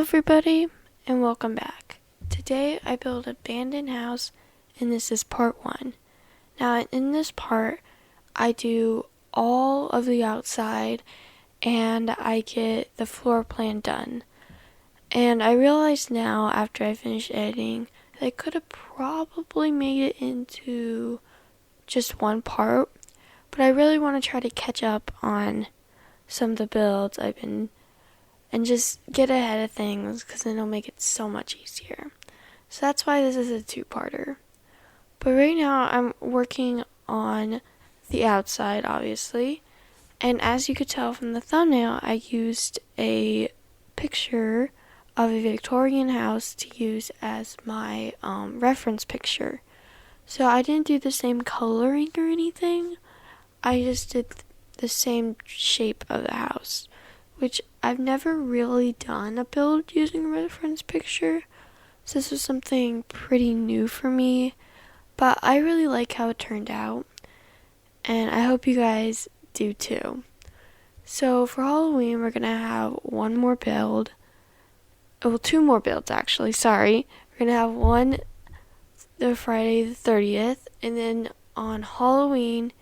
everybody, and welcome back. Today I built an abandoned house, and this is part 1. Now in this part, I do all of the outside, and I get the floor plan done. And I realize now, after I finish editing, that I could have probably made it into just one part, but I really want to try to catch up on some of the builds I've been and just get ahead of things, because then it'll make it so much easier. So that's why this is a 2-parter. But right now I'm working on the outside, obviously, and as you could tell from the thumbnail, I used a picture of a Victorian house to use as my reference picture. So I didn't do the same coloring or anything, I just did the same shape of the house, which I've never really done a build using a reference picture, so this was something pretty new for me, but I really like how it turned out, and I hope you guys do too. So for Halloween, we're gonna have one more build, well, 2 more builds actually, sorry. We're gonna have one the Friday the 30th, and then on Halloween,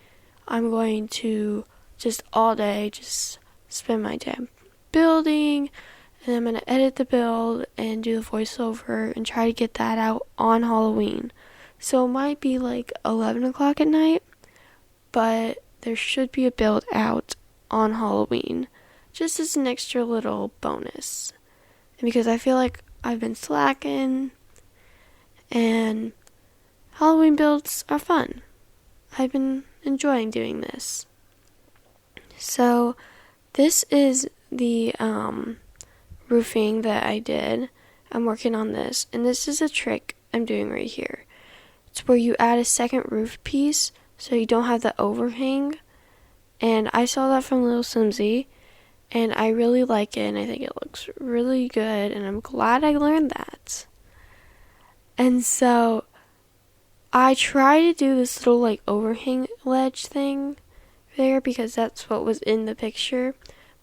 I'm going to just all day just spend my time building, and I'm going to edit the build and do the voiceover and try to get that out on Halloween. So it might be like 11 o'clock at night, but there should be a build out on Halloween, just as an extra little bonus. And because I feel like I've been slacking, and Halloween builds are fun. I've been enjoying doing this. So this is the roofing that I did. I'm working on this, and this is a trick I'm doing right here. It's where you add a second roof piece so you don't have the overhang, and I saw that from Little Simsy, and I really like it, and I think it looks really good, and I'm glad I learned that. And so I try to do this little like overhang ledge thing there because that's what was in the picture,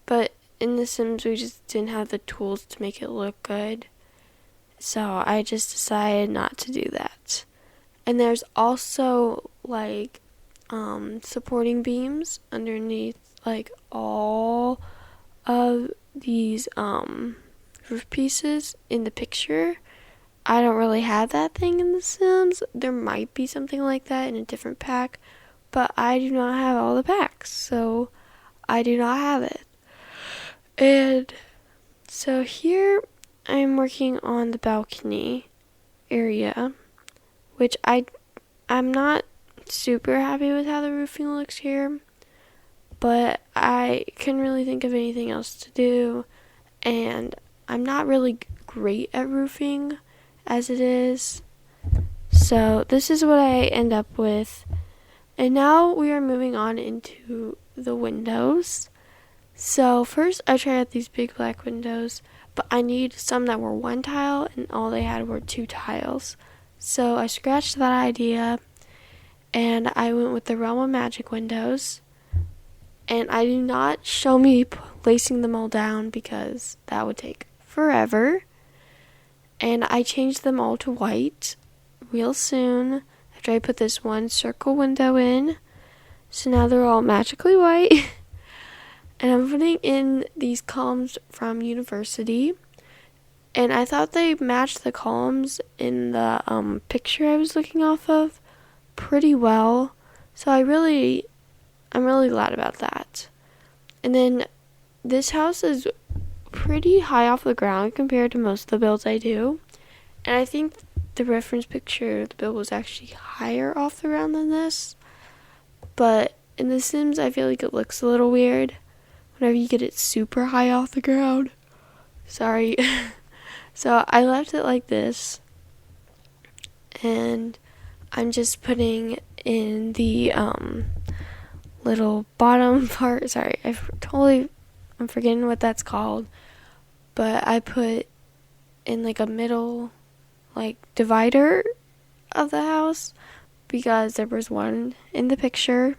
but in The Sims we just didn't have the tools to make it look good, so I just decided not to do that. And there's also like supporting beams underneath like all of these roof pieces in the picture. I don't really have that thing in The Sims. There might be something like that in a different pack, but I do not have all the packs, so I do not have it. And so here I'm working on the balcony area, which I'm not super happy with how the roofing looks here, but I couldn't really think of anything else to do, and I'm not really great at roofing as it is, so this is what I end up with. And now we are moving on into the windows. So first I tried out these big black windows, but I need some that were 1 tile, and all they had were 2 tiles. So I scratched that idea, and I went with the Realm of Magic windows. And I do not show me placing them all down because that would take forever. And I changed them all to white real soon after I put this one circle window in. So now they're all magically white. And I'm putting in these columns from University. And I thought they matched the columns in the picture I was looking off of pretty well. So I'm really glad about that. And then this house is pretty high off the ground compared to most of the builds I do. And I think the reference picture of the build was actually higher off the ground than this. But in The Sims, I feel like it looks a little weird whenever you get it super high off the ground. Sorry. So I left it like this. And I'm just putting in the little bottom part. Sorry, I'm forgetting what that's called. But I put in like a middle like divider of the house because there was one in the picture.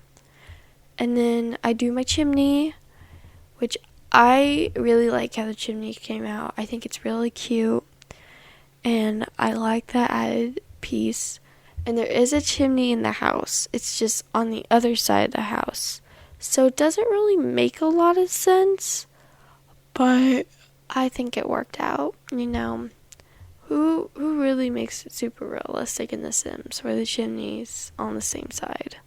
And then I do my chimney, which I really like how the chimney came out. I think it's really cute, and I like that added piece. And there is a chimney in the house. It's just on the other side of the house. So it doesn't really make a lot of sense, but I think it worked out. You know, who really makes it super realistic in The Sims where the chimney's on the same side?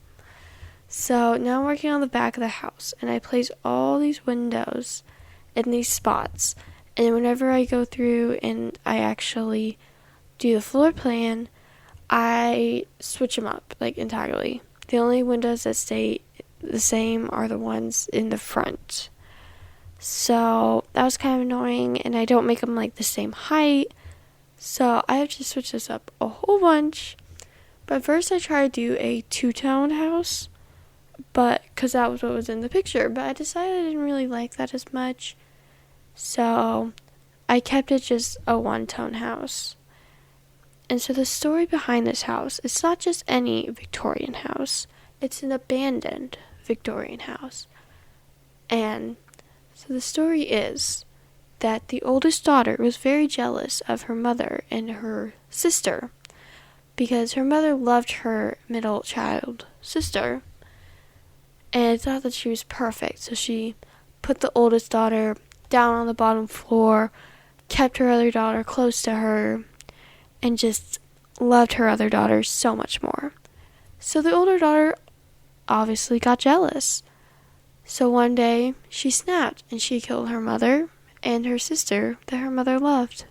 So now I'm working on the back of the house, and I place all these windows in these spots. And whenever I go through and I actually do the floor plan, I switch them up, like, entirely. The only windows that stay the same are the ones in the front. So that was kind of annoying, and I don't make them, like, the same height. So I have to switch this up a whole bunch. But first I tried to do a two-tone house, but because that was what was in the picture. But I decided I didn't really like that as much. So I kept it just a one-tone house. And so the story behind this house, it's not just any Victorian house. It's an abandoned Victorian house. And so the story is that the oldest daughter was very jealous of her mother and her sister because her mother loved her middle child sister and thought that she was perfect. So she put the oldest daughter down on the bottom floor, kept her other daughter close to her, and just loved her other daughter so much more. So the older daughter obviously got jealous. So one day she snapped and she killed her mother and her sister that her mother loved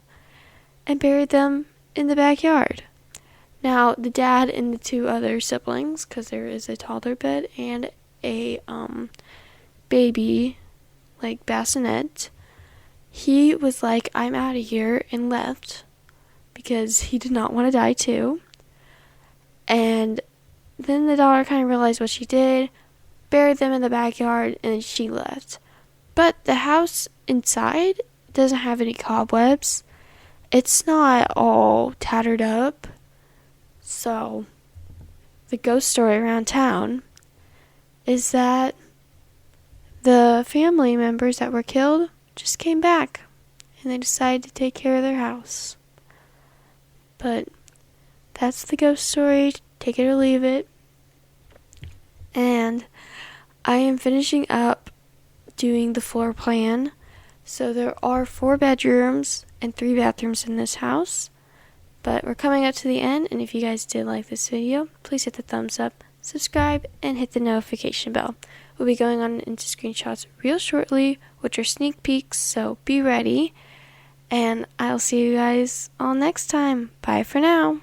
and buried them in the backyard. Now the dad and the two other siblings, because there is a toddler bed and a baby, like, bassinet, he was like, I'm out of here, and left because he did not want to die too. And then the daughter kind of realized what she did, buried them in the backyard, and then she left. But the house inside doesn't have any cobwebs. It's not all tattered up. So the ghost story around town is that the family members that were killed just came back and they decided to take care of their house. But that's the ghost story. Take it or leave it. And I am finishing up doing the floor plan. So there are 4 bedrooms and 3 bathrooms in this house. But we're coming up to the end, and if you guys did like this video, please hit the thumbs up, subscribe, and hit the notification bell. We'll be going on into screenshots real shortly, which are sneak peeks, so be ready. And I'll see you guys all next time. Bye for now.